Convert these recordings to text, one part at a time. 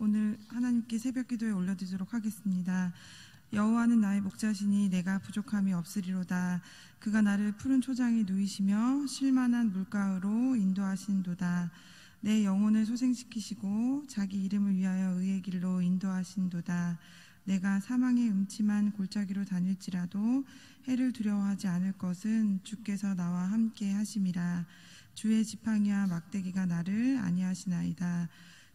오늘 하나님께 새벽기도에 올려드리도록 하겠습니다. 여호와는 나의 목자시니 내가 부족함이 없으리로다. 그가 나를 푸른 초장에 누이시며 쉴만한 물가로 인도하신도다. 내 영혼을 소생시키시고 자기 이름을 위하여 의의 길로 인도하신도다. 내가 사망의 음침한 골짜기로 다닐지라도 해를 두려워하지 않을 것은 주께서 나와 함께 하심이라. 주의 지팡이와 막대기가 나를 안위하시나이다.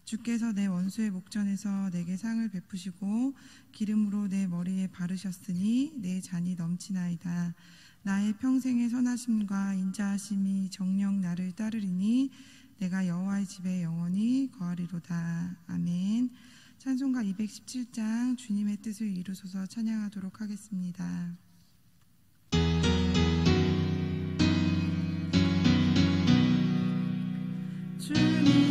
주께서 내 원수의 목전에서 내게 상을 베푸시고 기름으로 내 머리에 바르셨으니 내 잔이 넘치나이다. 나의 평생의 선하심과 인자하심이 정녕 나를 따르리니 내가 여호와의 집에 영원히 거하리로다. 아멘. 찬송가 217장 주님의 뜻을 이루소서 찬양하도록 하겠습니다. 주님의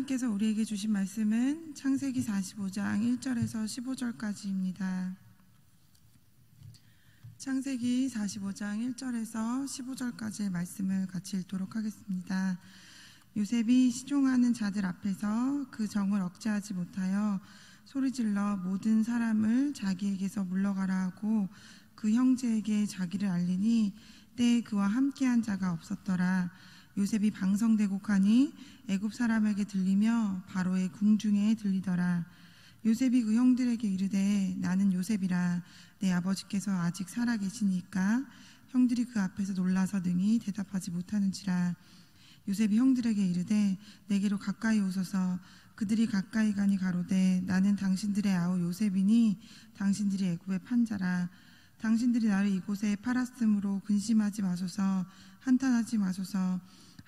하나님께서 우리에게 주신 말씀은 창세기 45장 1절에서 15절까지입니다. 창세기 45장 1절에서 15절까지의 말씀을 같이 읽도록 하겠습니다. 요셉이 시종하는 자들 앞에서 그 정을 억제하지 못하여 소리질러 모든 사람을 자기에게서 물러가라 하고 그 형제에게 자기를 알리니 때에 그와 함께한 자가 없었더라. 요셉이 방성대곡하니 애굽 사람에게 들리며 바로의 궁중에 들리더라. 요셉이 그 형들에게 이르되 나는 요셉이라. 내 아버지께서 아직 살아 계시니까 형들이 그 앞에서 놀라서 능히 대답하지 못하는지라. 요셉이 형들에게 이르되 내게로 가까이 오소서. 그들이 가까이 가니 가로되 나는 당신들의 아우 요셉이니 당신들이 애굽의 판자라. 당신들이 나를 이곳에 팔았으므로 근심하지 마소서. 한탄하지 마소서.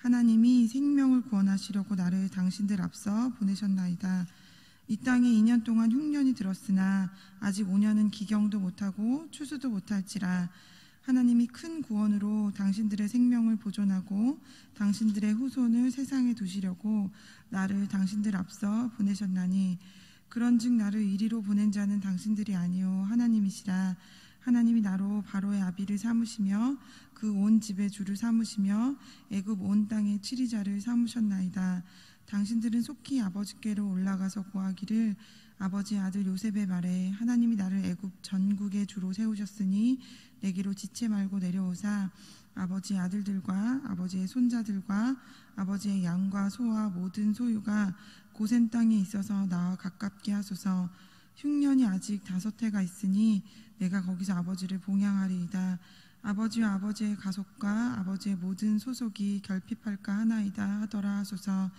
하나님이 생명을 구원하시려고 나를 당신들 앞서 보내셨나이다. 이 땅에 2년 동안 흉년이 들었으나 아직 5년은 기경도 못하고 추수도 못할지라. 하나님이 큰 구원으로 당신들의 생명을 보존하고 당신들의 후손을 세상에 두시려고 나를 당신들 앞서 보내셨나니 그런즉 나를 이리로 보낸 자는 당신들이 아니요 하나님이시라. 하나님이 나로 바로의 아비를 삼으시며 그 온 집의 주를 삼으시며 애굽 온 땅의 치리자를 삼으셨나이다. 당신들은 속히 아버지께로 올라가서 고하기를 아버지의 아들 요셉의 말에 하나님이 나를 애굽 전국의 주로 세우셨으니 내게로 지체 말고 내려오사 아버지의 아들들과 아버지의 손자들과 아버지의 양과 소와 모든 소유가 고센 땅에 있어서 나와 가깝게 하소서. 흉년이 아직 5해가 있으니 내가 거기서 아버지를 봉양하리이다. 아버지와 아버지의 가속과 아버지의 모든 소속이 결핍할까 하나이다 하더라 하소서.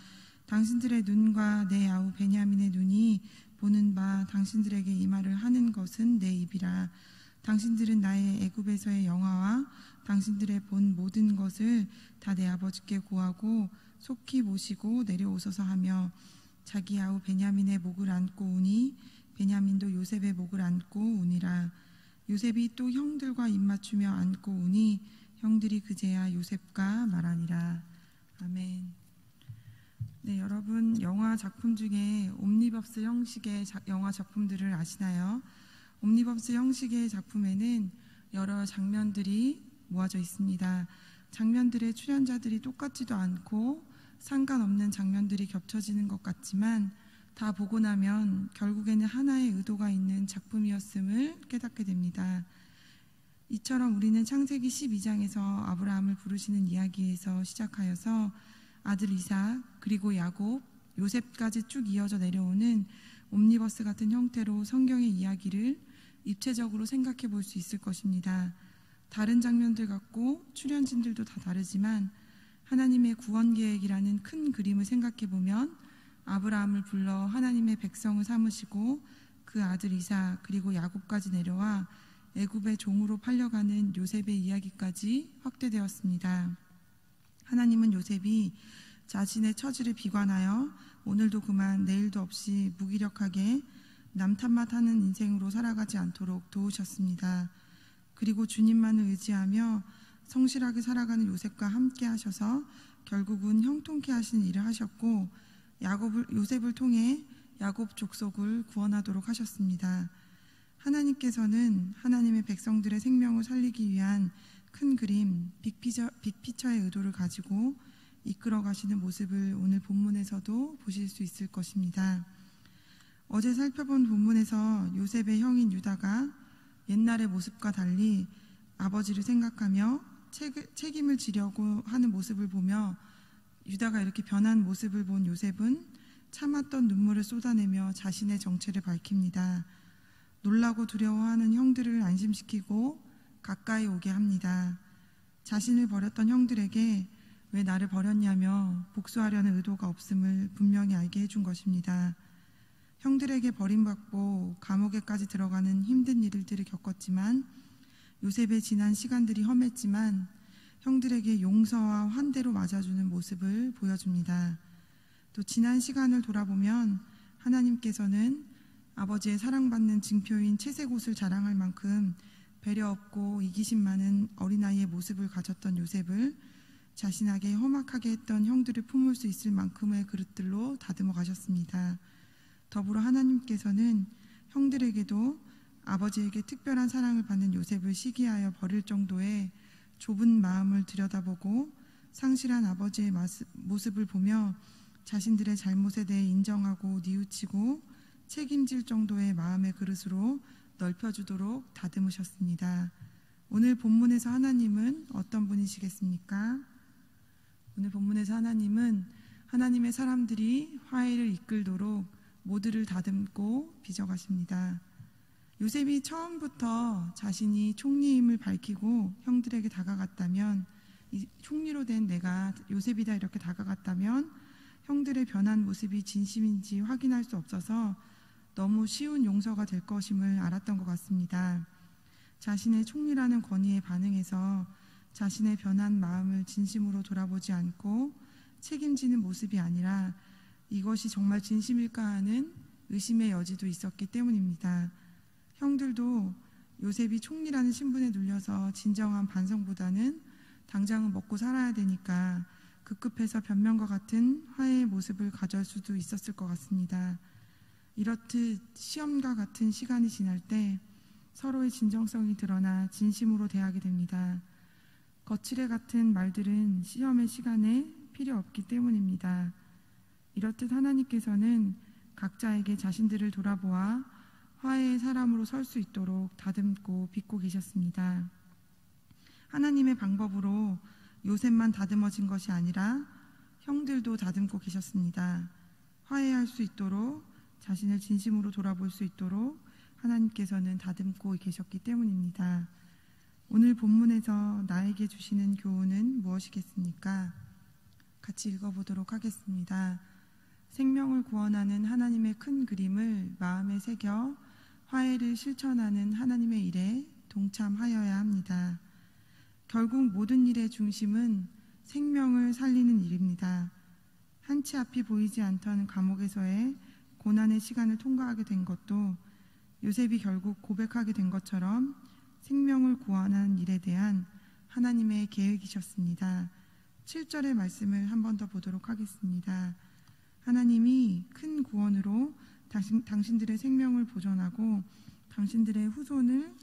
당신들의 눈과 내 아우 베냐민의 눈이 보는 바 당신들에게 이 말을 하는 것은 내 입이라. 당신들은 나의 애굽에서의 영화와 당신들의 본 모든 것을 다 내 아버지께 고하고 속히 모시고 내려오소서 하며 자기 아우 베냐민의 목을 안고 우니 베냐민도 요셉의 목을 안고 우니라. 요셉이 또 형들과 입맞추며 안고 우니 형들이 그제야 요셉과 말하니라. 아멘. 영화 작품 중에 옴니버스 형식의 영화 작품들을 아시나요? 옴니버스 형식의 작품에는 여러 장면들이 모아져 있습니다. 장면들의 출연자들이 똑같지도 않고 상관없는 장면들이 겹쳐지는 것 같지만 다 보고 나면 결국에는 하나의 의도가 있는 작품이었음을 깨닫게 됩니다. 이처럼 우리는 창세기 12장에서 아브라함을 부르시는 이야기에서 시작하여서 아들 이삭, 그리고 야곱, 요셉까지 쭉 이어져 내려오는 옴니버스 같은 형태로 성경의 이야기를 입체적으로 생각해 볼 수 있을 것입니다. 다른 장면들 같고 출연진들도 다 다르지만 하나님의 구원 계획이라는 큰 그림을 생각해 보면 아브라함을 불러 하나님의 백성을 삼으시고 그 아들 이삭 그리고 야곱까지 내려와 애굽의 종으로 팔려가는 요셉의 이야기까지 확대되었습니다. 하나님은 요셉이 자신의 처지를 비관하여 오늘도 그만 내일도 없이 무기력하게 남탓만 하는 인생으로 살아가지 않도록 도우셨습니다. 그리고 주님만을 의지하며 성실하게 살아가는 요셉과 함께 하셔서 결국은 형통케 하신 일을 하셨고 요셉을 통해 야곱 족속을 구원하도록 하셨습니다. 하나님께서는 하나님의 백성들의 생명을 살리기 위한 큰 그림, 빅피처의 의도를 가지고 이끌어 가시는 모습을 오늘 본문에서도 보실 수 있을 것입니다. 어제 살펴본 본문에서 요셉의 형인 유다가 옛날의 모습과 달리 아버지를 생각하며 책임을 지려고 하는 모습을 보며 유다가 이렇게 변한 모습을 본 요셉은 참았던 눈물을 쏟아내며 자신의 정체를 밝힙니다. 놀라고 두려워하는 형들을 안심시키고 가까이 오게 합니다. 자신을 버렸던 형들에게 왜 나를 버렸냐며 복수하려는 의도가 없음을 분명히 알게 해준 것입니다. 형들에게 버림받고 감옥에까지 들어가는 힘든 일들을 겪었지만 요셉의 지난 시간들이 험했지만 형들에게 용서와 환대로 맞아주는 모습을 보여줍니다. 또 지난 시간을 돌아보면 하나님께서는 아버지의 사랑받는 증표인 채색 옷을 자랑할 만큼 배려 없고 이기심 많은 어린아이의 모습을 가졌던 요셉을 자신에게 험악하게 했던 형들을 품을 수 있을 만큼의 그릇들로 다듬어 가셨습니다. 더불어 하나님께서는 형들에게도 아버지에게 특별한 사랑을 받는 요셉을 시기하여 버릴 정도의 좁은 마음을 들여다보고 상실한 아버지의 모습을 보며 자신들의 잘못에 대해 인정하고 뉘우치고 책임질 정도의 마음의 그릇으로 넓혀주도록 다듬으셨습니다. 오늘 본문에서 하나님은 어떤 분이시겠습니까? 오늘 본문에서 하나님은 하나님의 사람들이 화해를 이끌도록 모두를 다듬고 빚어가십니다. 요셉이 처음부터 자신이 총리임을 밝히고 형들에게 다가갔다면, 이 총리로 된 내가 요셉이다 이렇게 다가갔다면 형들의 변한 모습이 진심인지 확인할 수 없어서 너무 쉬운 용서가 될 것임을 알았던 것 같습니다. 자신의 총리라는 권위에 반응해서 자신의 변한 마음을 진심으로 돌아보지 않고 책임지는 모습이 아니라 이것이 정말 진심일까 하는 의심의 여지도 있었기 때문입니다. 형들도 요셉이 총리라는 신분에 눌려서 진정한 반성보다는 당장은 먹고 살아야 되니까 급급해서 변명과 같은 화해의 모습을 가질 수도 있었을 것 같습니다. 이렇듯 시험과 같은 시간이 지날 때 서로의 진정성이 드러나 진심으로 대하게 됩니다. 거칠애 같은 말들은 시험의 시간에 필요 없기 때문입니다. 이렇듯 하나님께서는 각자에게 자신들을 돌아보아 화해의 사람으로 설 수 있도록 다듬고 빚고 계셨습니다. 하나님의 방법으로 요셉만 다듬어진 것이 아니라 형들도 다듬고 계셨습니다. 화해할 수 있도록 자신을 진심으로 돌아볼 수 있도록 하나님께서는 다듬고 계셨기 때문입니다. 오늘 본문에서 나에게 주시는 교훈은 무엇이겠습니까? 같이 읽어보도록 하겠습니다. 생명을 구원하는 하나님의 큰 그림을 마음에 새겨 화해를 실천하는 하나님의 일에 동참하여야 합니다. 결국 모든 일의 중심은 생명을 살리는 일입니다. 한치 앞이 보이지 않던 감옥에서의 고난의 시간을 통과하게 된 것도 요셉이 결국 고백하게 된 것처럼 생명을 구원하는 일에 대한 하나님의 계획이셨습니다. 7절의 말씀을 한 번 더 보도록 하겠습니다. 하나님이 큰 구원으로 당신들의 생명을 보존하고 당신들의 후손을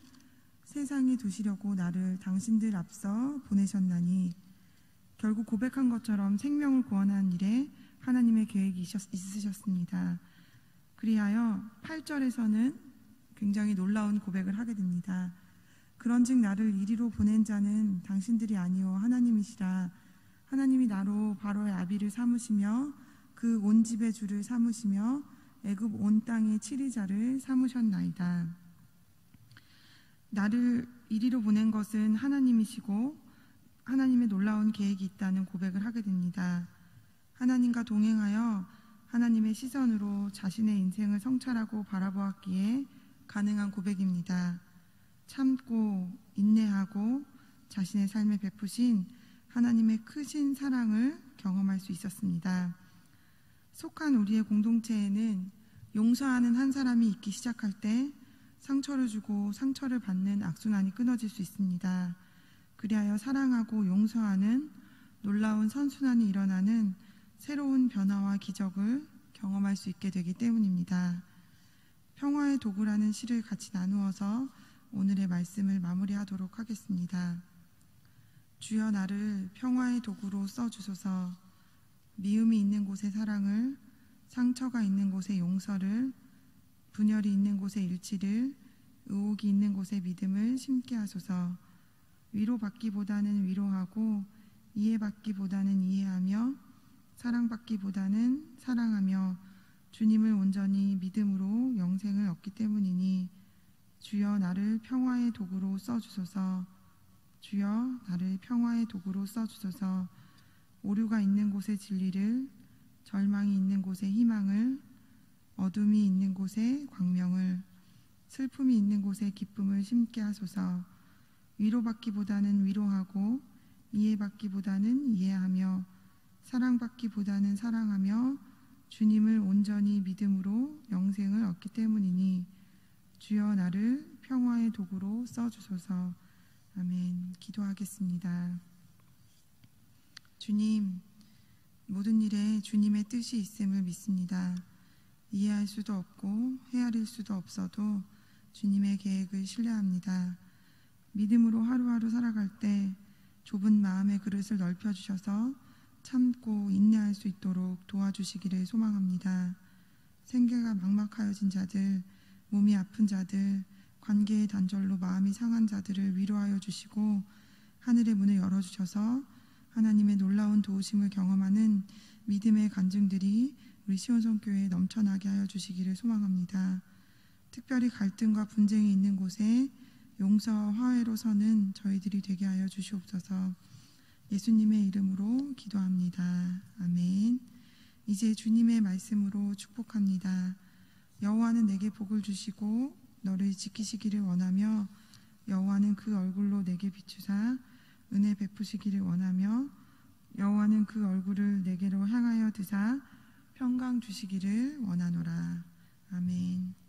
세상에 두시려고 나를 당신들 앞서 보내셨나니, 결국 고백한 것처럼 생명을 구원하는 일에 하나님의 계획이 있으셨습니다. 그리하여 8절에서는 굉장히 놀라운 고백을 하게 됩니다. 그런즉 나를 이리로 보낸 자는 당신들이 아니요 하나님이시라. 하나님이 나로 바로의 아비를 삼으시며 그 온 집의 주를 삼으시며 애굽 온 땅의 치리자를 삼으셨나이다. 나를 이리로 보낸 것은 하나님이시고 하나님의 놀라운 계획이 있다는 고백을 하게 됩니다. 하나님과 동행하여 하나님의 시선으로 자신의 인생을 성찰하고 바라보았기에 가능한 고백입니다. 참고 인내하고 자신의 삶에 베푸신 하나님의 크신 사랑을 경험할 수 있었습니다. 속한 우리의 공동체에는 용서하는 한 사람이 있기 시작할 때 상처를 주고 상처를 받는 악순환이 끊어질 수 있습니다. 그리하여 사랑하고 용서하는 놀라운 선순환이 일어나는 새로운 변화와 기적을 경험할 수 있게 되기 때문입니다. 평화의 도구라는 시를 같이 나누어서 오늘의 말씀을 마무리하도록 하겠습니다. 주여 나를 평화의 도구로 써주소서. 미움이 있는 곳에 사랑을, 상처가 있는 곳에 용서를, 분열이 있는 곳에 일치를, 의혹이 있는 곳에 믿음을 심게 하소서. 위로받기보다는 위로하고 이해받기보다는 이해하며 사랑받기보다는 사랑하며 주님을 온전히 믿음으로 영생을 얻기 때문이니 주여 나를 평화의 도구로 써주소서. 주여 나를 평화의 도구로 써주소서. 오류가 있는 곳에 진리를, 절망이 있는 곳에 희망을, 어둠이 있는 곳에 광명을, 슬픔이 있는 곳에 기쁨을 심게 하소서. 위로받기보다는 위로하고 이해받기보다는 이해하며 사랑받기보다는 사랑하며 주님을 온전히 믿음으로 영생을 얻기 때문이니 주여 나를 평화의 도구로 써주소서. 아멘. 기도하겠습니다. 주님, 모든 일에 주님의 뜻이 있음을 믿습니다. 이해할 수도 없고 헤아릴 수도 없어도 주님의 계획을 신뢰합니다. 믿음으로 하루하루 살아갈 때 좁은 마음의 그릇을 넓혀주셔서 참고 인내할 수 있도록 도와주시기를 소망합니다. 생계가 막막하여진 자들, 몸이 아픈 자들, 관계의 단절로 마음이 상한 자들을 위로하여 주시고 하늘의 문을 열어주셔서 하나님의 놀라운 도우심을 경험하는 믿음의 간증들이 우리 시온성교회에 넘쳐나게 하여 주시기를 소망합니다. 특별히 갈등과 분쟁이 있는 곳에 용서와 화해로 서는 저희들이 되게 하여 주시옵소서. 예수님의 이름으로 기도합니다. 아멘. 이제 주님의 말씀으로 축복합니다. 여호와는 내게 복을 주시고 너를 지키시기를 원하며 여호와는 그 얼굴로 내게 비추사 은혜 베푸시기를 원하며 여호와는 그 얼굴을 내게로 향하여 드사 평강 주시기를 원하노라. 아멘.